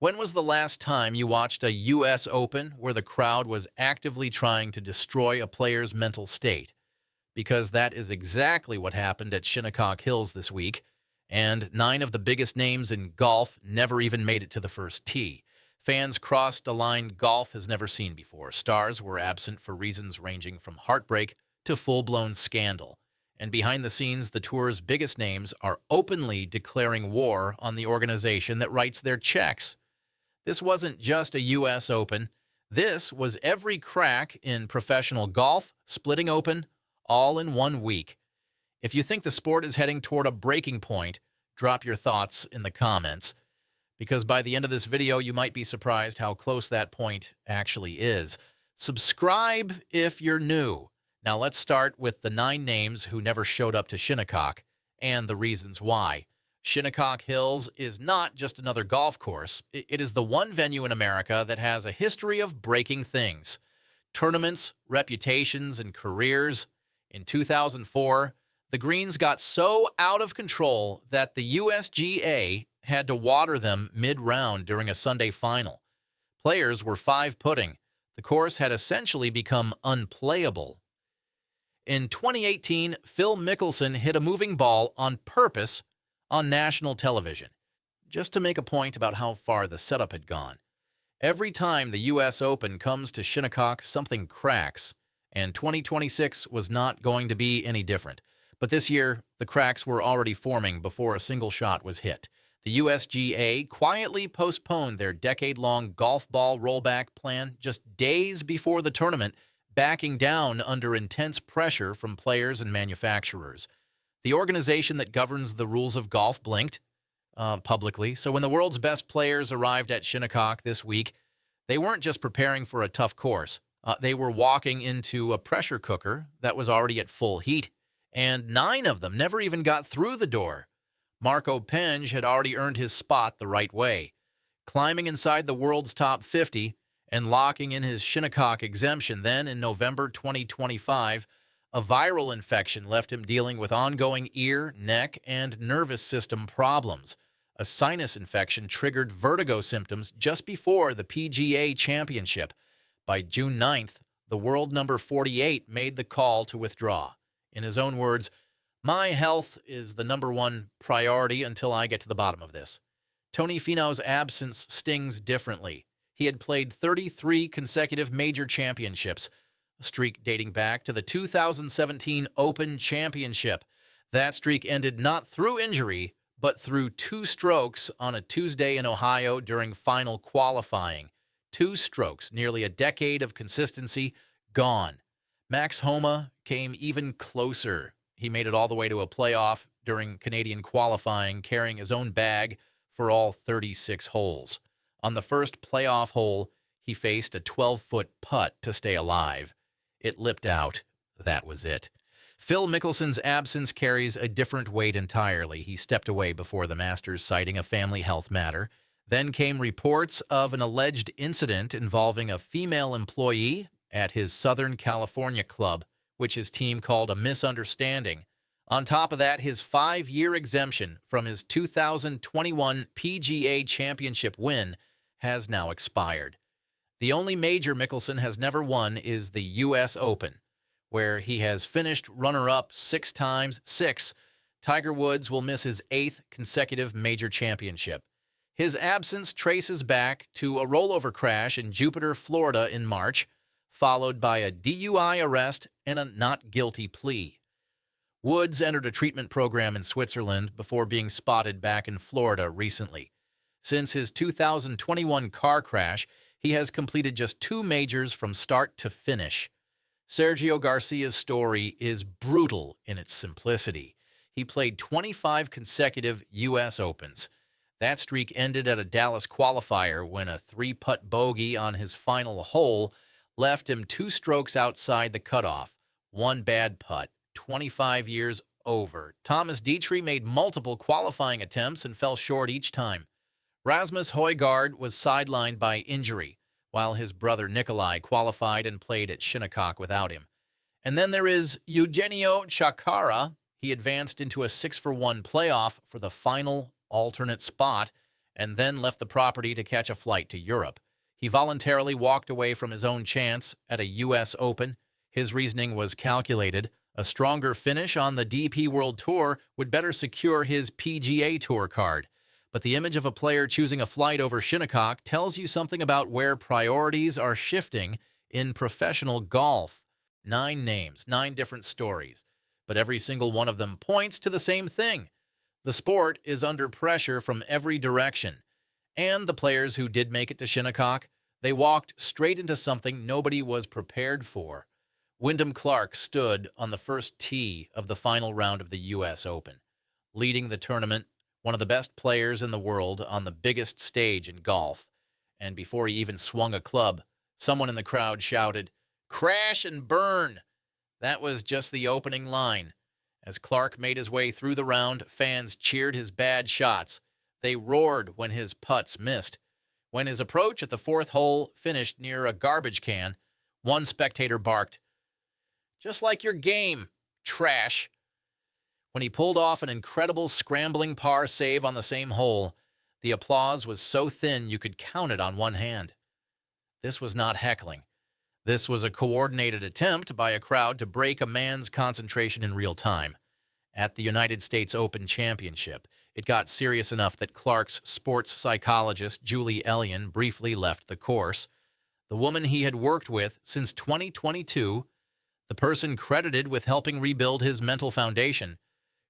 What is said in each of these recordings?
When was the last time you watched a U.S. Open where the crowd was actively trying to destroy a player's mental state? Because that is exactly what happened at Shinnecock Hills this week, and 9 of the biggest names in golf never even made it to the first tee. Fans crossed a line golf has never seen before. Stars were absent for reasons ranging from heartbreak to full-blown scandal. And behind the scenes, the tour's biggest names are openly declaring war on the organization that writes their checks. This wasn't just a U.S. Open. This was every crack in professional golf splitting open all in 1 week. If you think the sport is heading toward a breaking point, drop your thoughts in the comments, because by the end of this video, you might be surprised how close that point actually is. Subscribe if you're new. Now let's start with the 9 names who never showed up to Shinnecock and the reasons why. Shinnecock Hills is not just another golf course. It is the one venue in America that has a history of breaking things. Tournaments, reputations, and careers. In 2004, the greens got so out of control that the USGA had to water them mid-round during a Sunday final. Players were 5-putting. The course had essentially become unplayable. In 2018, Phil Mickelson hit a moving ball on purpose on national television, just to make a point about how far the setup had gone. Every time the U.S. Open comes to Shinnecock, something cracks, and 2026 was not going to be any different. But this year, the cracks were already forming before a single shot was hit. The USGA quietly postponed their decade-long golf ball rollback plan just days before the tournament, backing down under intense pressure from players and manufacturers. The organization that governs the rules of golf blinked publicly. So when the world's best players arrived at Shinnecock this week, they weren't just preparing for a tough course. They were walking into a pressure cooker that was already at full heat, and 9 of them never even got through the door. Marco Penge had already earned his spot the right way, climbing inside the world's top 50 and locking in his Shinnecock exemption. Then in November 2025, a viral infection left him dealing with ongoing ear, neck, and nervous system problems. A sinus infection triggered vertigo symptoms just before the PGA Championship. By June 9th, the world number 48 made the call to withdraw. In his own words, "My health is the #1 priority until I get to the bottom of this." Tony Finau's absence stings differently. He had played 33 consecutive major championships, a streak dating back to the 2017 Open Championship. That streak ended not through injury, but through 2 strokes on a Tuesday in Ohio during final qualifying. 2 strokes, nearly a decade of consistency, gone. Max Homa came even closer. He made it all the way to a playoff during Canadian qualifying, carrying his own bag for all 36 holes. On the first playoff hole, he faced a 12-foot putt to stay alive. It lipped out. That was it. Phil Mickelson's absence carries a different weight entirely. He stepped away before the Masters, citing a family health matter. Then came reports of an alleged incident involving a female employee at his Southern California club, which his team called a misunderstanding. On top of that, his 5-year exemption from his 2021 PGA Championship win has now expired. The only major Mickelson has never won is the U.S. Open, where he has finished runner-up 6 times. Tiger Woods will miss his 8th consecutive major championship. His absence traces back to a rollover crash in Jupiter, Florida in March, followed by a DUI arrest and a not guilty plea. Woods entered a treatment program in Switzerland before being spotted back in Florida recently. Since his 2021 car crash, he has completed just 2 majors from start to finish. Sergio Garcia's story is brutal in its simplicity. He played 25 consecutive U.S. Opens. That streak ended at a Dallas qualifier when a 3-putt bogey on his final hole left him 2 strokes outside the cutoff. 1 bad putt, 25 years over. Thomas Dietrich made multiple qualifying attempts and fell short each time. Rasmus Højgaard was sidelined by injury, while his brother Nikolai qualified and played at Shinnecock without him. And then there is Eugenio Chacarra. He advanced into a 6-for-1 playoff for the final alternate spot and then left the property to catch a flight to Europe. He voluntarily walked away from his own chance at a U.S. Open. His reasoning was calculated. A stronger finish on the DP World Tour would better secure his PGA Tour card. But the image of a player choosing a flight over Shinnecock tells you something about where priorities are shifting in professional golf. 9 names, 9 different stories, but every single one of them points to the same thing. The sport is under pressure from every direction. And the players who did make it to Shinnecock, they walked straight into something nobody was prepared for. Wyndham Clark stood on the first tee of the final round of the U.S. Open, leading the tournament, one of the best players in the world on the biggest stage in golf. And before he even swung a club, someone in the crowd shouted, "Crash and burn!" That was just the opening line. As Clark made his way through the round, fans cheered his bad shots. They roared when his putts missed. When his approach at the 4th hole finished near a garbage can, one spectator barked, "Just like your game, trash." When he pulled off an incredible scrambling par save on the same hole, the applause was so thin you could count it on one hand. This was not heckling. This was a coordinated attempt by a crowd to break a man's concentration in real time. At the United States Open Championship, it got serious enough that Clark's sports psychologist, Julie Elliott, briefly left the course. The woman he had worked with since 2022, the person credited with helping rebuild his mental foundation,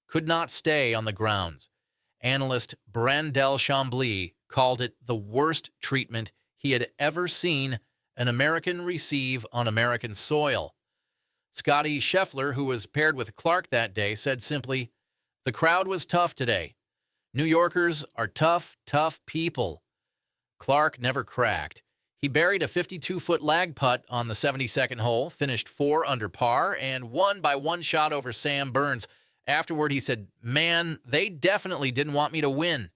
could not stay on the grounds. Analyst Brandel Chambly called it the worst treatment he had ever seen an American receive on American soil. Scotty Scheffler, who was paired with Clark that day, said simply, "The crowd was tough today. New Yorkers are tough, tough people." Clark never cracked. He buried a 52-foot lag putt on the 72nd hole, finished 4 under par, and won by 1 shot over Sam Burns. Afterward, he said, "Man, they definitely didn't want me to win."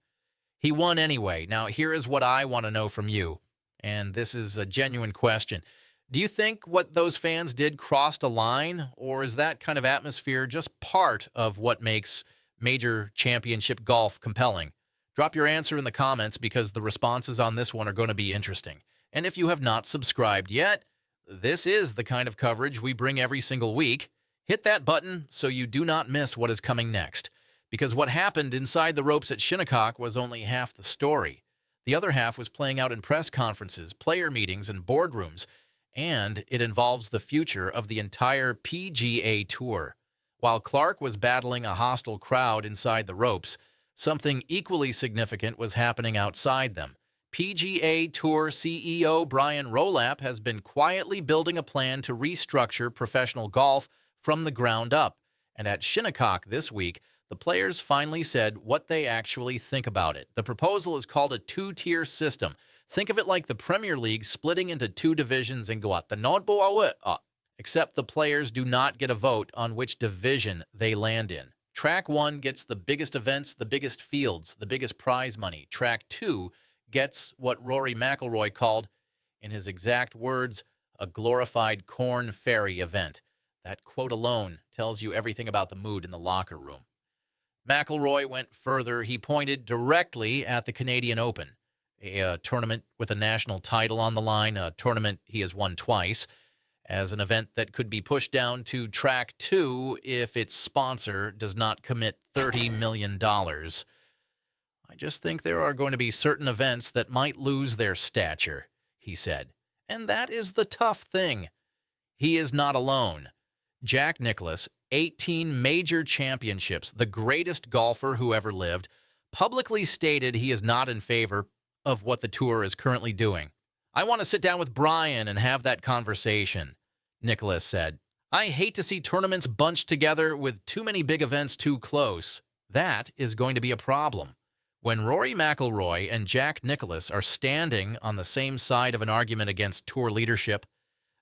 He won anyway. Now, here is what I want to know from you, and this is a genuine question. Do you think what those fans did crossed a line, or is that kind of atmosphere just part of what makes major championship golf compelling? Drop your answer in the comments because the responses on this one are going to be interesting. And if you have not subscribed yet, this is the kind of coverage we bring every single week. Hit that button so you do not miss what is coming next. Because what happened inside the ropes at Shinnecock was only half the story. The other half was playing out in press conferences, player meetings, and boardrooms, and it involves the future of the entire PGA Tour. While Clark was battling a hostile crowd inside the ropes, something equally significant was happening outside them. PGA Tour CEO Brian Rolapp has been quietly building a plan to restructure professional golf from the ground up. And at Shinnecock this week, the players finally said what they actually think about it. The proposal is called a 2-tier system. Think of it like the Premier League splitting into 2 divisions and go out the Nordboa, except the players do not get a vote on which division they land in. Track 1 gets the biggest events, the biggest fields, the biggest prize money. Track 2 gets what Rory McIlroy called, in his exact words, a glorified Corn Ferry event. That quote alone tells you everything about the mood in the locker room. McIlroy went further. He pointed directly at the Canadian Open, a tournament with a national title on the line, a tournament he has won twice, as an event that could be pushed down to Track 2 if its sponsor does not commit $30 million. I just think there are going to be certain events that might lose their stature, he said. And that is the tough thing. He is not alone. Jack Nicklaus, 18 major championships, the greatest golfer who ever lived, publicly stated he is not in favor of what the tour is currently doing. "I want to sit down with Brian and have that conversation," Nicklaus said. "I hate to see tournaments bunched together with too many big events too close. That is going to be a problem." When Rory McIlroy and Jack Nicklaus are standing on the same side of an argument against tour leadership,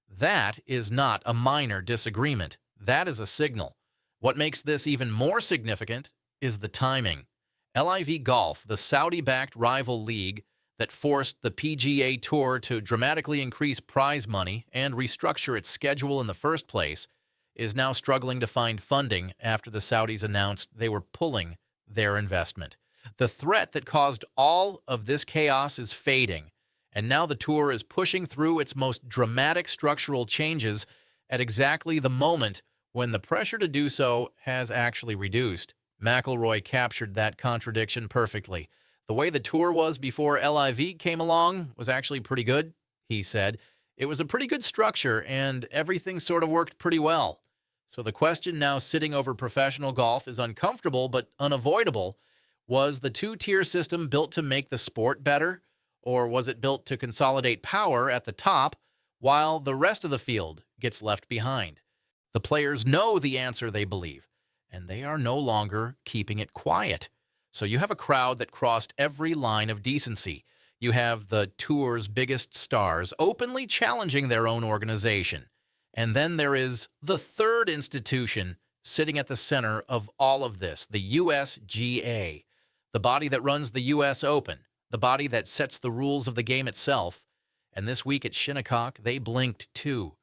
that is not a minor disagreement. That is a signal. What makes this even more significant is the timing. LIV Golf, the Saudi-backed rival league that forced the PGA Tour to dramatically increase prize money and restructure its schedule in the first place, is now struggling to find funding after the Saudis announced they were pulling their investment. The threat that caused all of this chaos is fading, and now the tour is pushing through its most dramatic structural changes at exactly the moment when the pressure to do so has actually reduced. McIlroy captured that contradiction perfectly. The way the tour was before LIV came along was actually pretty good, he said. It was a pretty good structure, and everything sort of worked pretty well. So the question now sitting over professional golf is uncomfortable but unavoidable. Was the two-tier system built to make the sport better, or was it built to consolidate power at the top while the rest of the field gets left behind? The players know the answer they believe, and they are no longer keeping it quiet. So you have a crowd that crossed every line of decency. You have the tour's biggest stars openly challenging their own organization. And then there is the third institution sitting at the center of all of this, the USGA, the body that runs the U.S. Open, the body that sets the rules of the game itself. And this week at Shinnecock, they blinked too.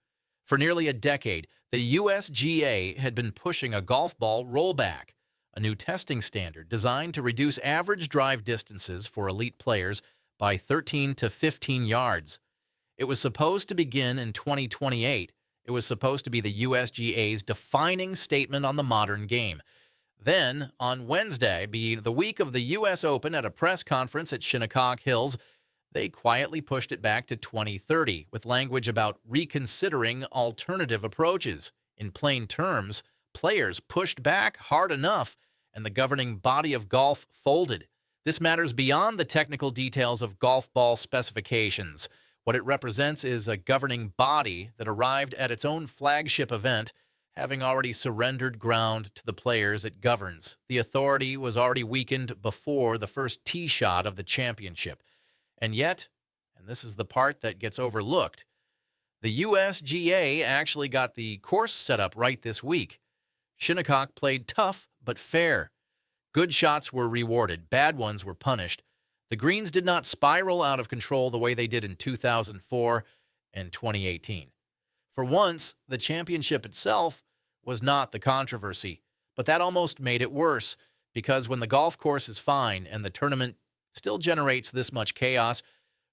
For nearly a decade, the USGA had been pushing a golf ball rollback, a new testing standard designed to reduce average drive distances for elite players by 13 to 15 yards. It was supposed to begin in 2028. It was supposed to be the USGA's defining statement on the modern game. Then, on Wednesday, being the week of the U.S. Open at a press conference at Shinnecock Hills, they quietly pushed it back to 2030 with language about reconsidering alternative approaches. In plain terms, players pushed back hard enough, and the governing body of golf folded. This matters beyond the technical details of golf ball specifications. What it represents is a governing body that arrived at its own flagship event, having already surrendered ground to the players it governs. The authority was already weakened before the first tee shot of the championship. And yet, and this is the part that gets overlooked, the USGA actually got the course set up right this week. Shinnecock played tough but fair. Good shots were rewarded, bad ones were punished. The greens did not spiral out of control the way they did in 2004 and 2018. For once, the championship itself was not the controversy, but that almost made it worse, because when the golf course is fine and the tournament still generates this much chaos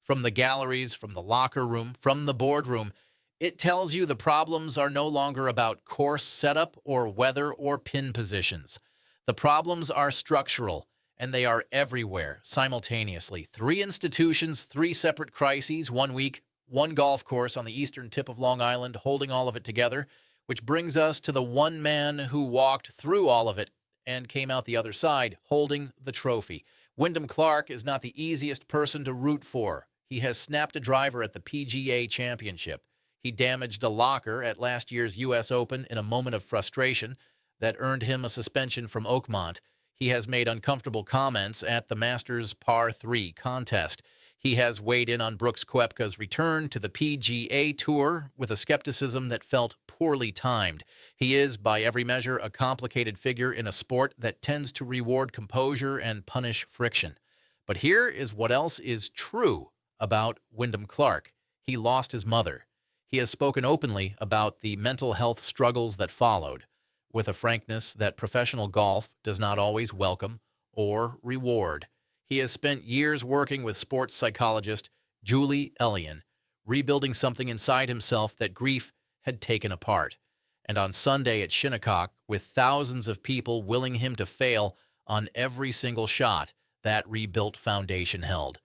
from the galleries, from the locker room, from the boardroom, it tells you the problems are no longer about course setup or weather or pin positions. The problems are structural, and they are everywhere simultaneously. Three institutions, three separate crises, 1 week, one golf course on the eastern tip of Long Island holding all of it together, which brings us to the one man who walked through all of it and came out the other side holding the trophy. Wyndham Clark is not the easiest person to root for. He has snapped a driver at the PGA Championship. He damaged a locker at last year's U.S. Open in a moment of frustration that earned him a suspension from Oakmont. He has made uncomfortable comments at the Masters Par 3 contest. He has weighed in on Brooks Koepka's return to the PGA Tour with a skepticism that felt poorly timed. He is, by every measure, a complicated figure in a sport that tends to reward composure and punish friction. But here is what else is true about Wyndham Clark. He lost his mother. He has spoken openly about the mental health struggles that followed, with a frankness that professional golf does not always welcome or reward. He has spent years working with sports psychologist Julie Ellian, rebuilding something inside himself that grief had taken apart. And on Sunday at Shinnecock, with thousands of people willing him to fail on every single shot, that rebuilt foundation held.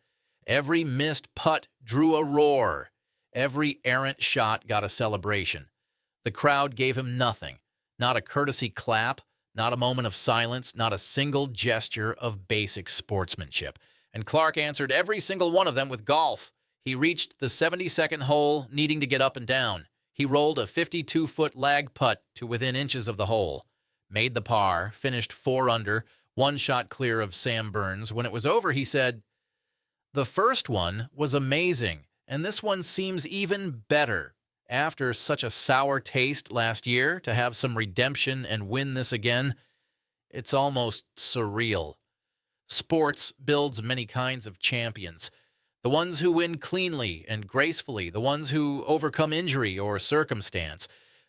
Every missed putt drew a roar. Every errant shot got a celebration. The crowd gave him nothing, not a courtesy clap, not a moment of silence, not a single gesture of basic sportsmanship. And Clark answered every single one of them with golf. He reached the 72nd hole, needing to get up and down. He rolled a 52-foot lag putt to within inches of the hole, made the par, finished 4 under, 1 shot clear of Sam Burns. When it was over, he said, "The first one was amazing, and this one seems even better. After such a sour taste last year, to have some redemption and win this again, it's almost surreal." Sports builds many kinds of champions. The ones who win cleanly and gracefully, the ones who overcome injury or circumstance.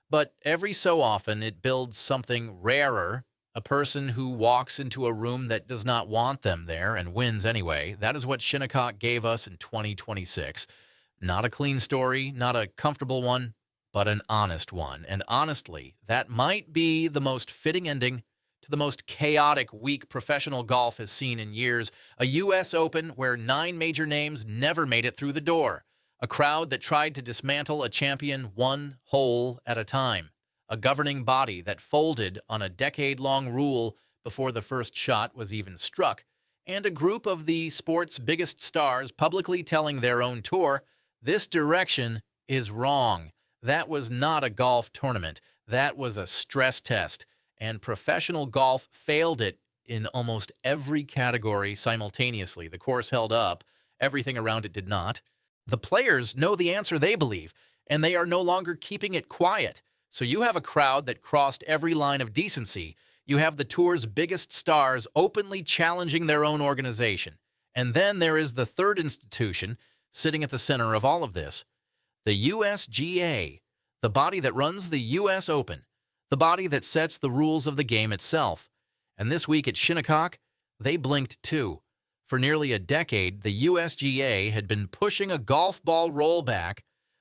But every so often it builds something rarer, A person who walks into a room that does not want them there and wins anyway. That is what Shinnecock gave us in 2026. Not a clean story, not a comfortable one, but an honest one. And honestly, that might be the most fitting ending to the most chaotic week professional golf has seen in years. A U.S. Open where 9 major names never made it through the door. A crowd that tried to dismantle a champion one hole at a time. A governing body that folded on a decade-long rule before the first shot was even struck. And a group of the sport's biggest stars publicly telling their own tour, this direction is wrong. That was not a golf tournament. That was a stress test. And professional golf failed it in almost every category simultaneously. The course held up. Everything around it did not. The players know the answer they believe, and they are no longer keeping it quiet. So you have a crowd that crossed every line of decency. You have the tour's biggest stars openly challenging their own organization. And then there is the third institution sitting at the center of all of this, the USGA, the body that runs the U.S. Open, the body that sets the rules of the game itself. And this week at Shinnecock, they blinked too. For nearly a decade, the USGA had been pushing a golf ball rollback,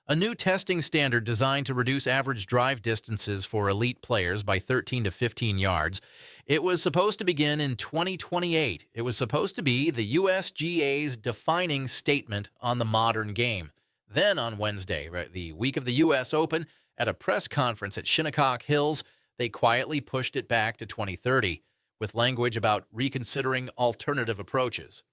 a new testing standard designed to reduce average drive distances for elite players by 13 to 15 yards. It was supposed to begin in 2028. It was supposed to be the USGA's defining statement on the modern game. Then on Wednesday, the week of the U.S. Open, at a press conference at Shinnecock Hills, they quietly pushed it back to 2030, with language about reconsidering alternative approaches.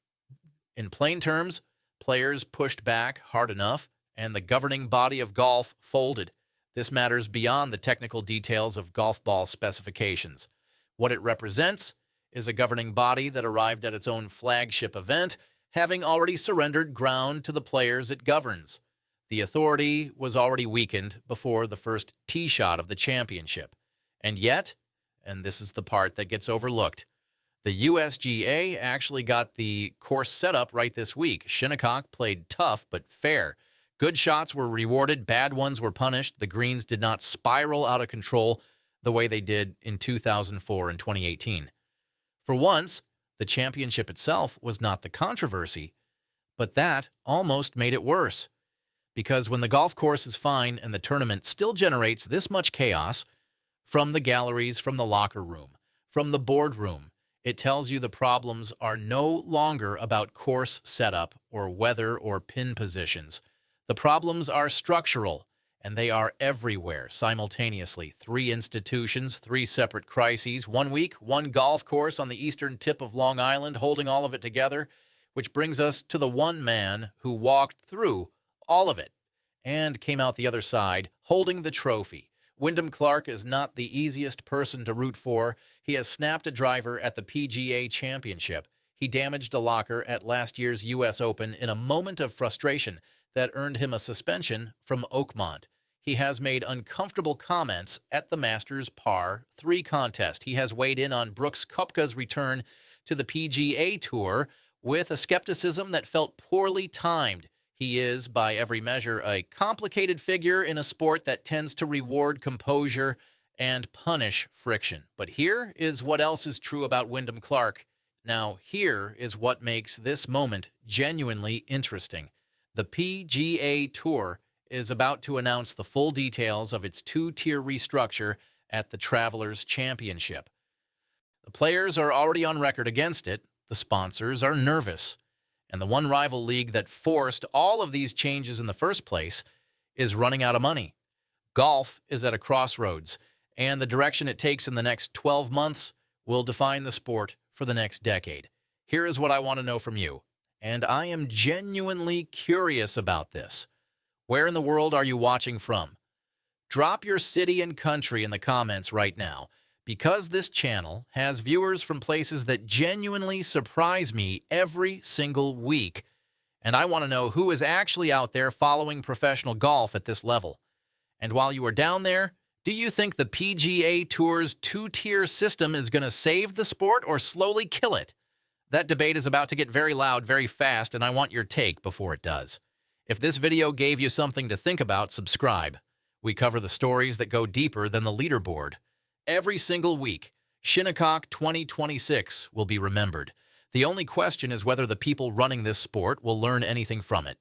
In plain terms, players pushed back hard enough, and the governing body of golf folded. This matters beyond the technical details of golf ball specifications. What it represents is a governing body that arrived at its own flagship event, having already surrendered ground to the players it governs. The authority was already weakened before the first tee shot of the championship. And yet, and this is the part that gets overlooked, the USGA actually got the course set up right this week. Shinnecock played tough but fair. Good shots were rewarded, bad ones were punished. The greens did not spiral out of control the way they did in 2004 and 2018. For once, the championship itself was not the controversy, but that almost made it worse. Because when the golf course is fine and the tournament still generates this much chaos, from the galleries, from the locker room, from the boardroom, it tells you the problems are no longer about course setup or weather or pin positions. The problems are structural, and they are everywhere simultaneously. 3 institutions, 3 separate crises. 1 week, 1 golf course on the eastern tip of Long Island holding all of it together, which brings us to the one man who walked through all of it and came out the other side holding the trophy. Wyndham Clark is not the easiest person to root for. He has snapped a driver at the PGA Championship. He damaged a locker at last year's U.S. Open in a moment of frustration that earned him a suspension from Oakmont. He has made uncomfortable comments at the Masters Par 3 contest. He has weighed in on Brooks Koepka's return to the PGA Tour with a skepticism that felt poorly timed. He is, by every measure, a complicated figure in a sport that tends to reward composure and punish friction. But here is what else is true about Wyndham Clark. Now, here is what makes this moment genuinely interesting. The PGA Tour is about to announce the full details of its 2-tier restructure at the Travelers Championship. The players are already on record against it. The sponsors are nervous. And the one rival league that forced all of these changes in the first place is running out of money. Golf is at a crossroads, and the direction it takes in the next 12 months will define the sport for the next decade. Here is what I want to know from you, and I am genuinely curious about this. Where in the world are you watching from? Drop your city and country in the comments right now, because this channel has viewers from places that genuinely surprise me every single week, and I want to know who is actually out there following professional golf at this level. And while you are down there, do you think the PGA Tour's 2-tier system is going to save the sport or slowly kill it? That debate is about to get very loud very fast, and I want your take before it does. If this video gave you something to think about, subscribe. We cover the stories that go deeper than the leaderboard. Every single week, Shinnecock 2026 will be remembered. The only question is whether the people running this sport will learn anything from it.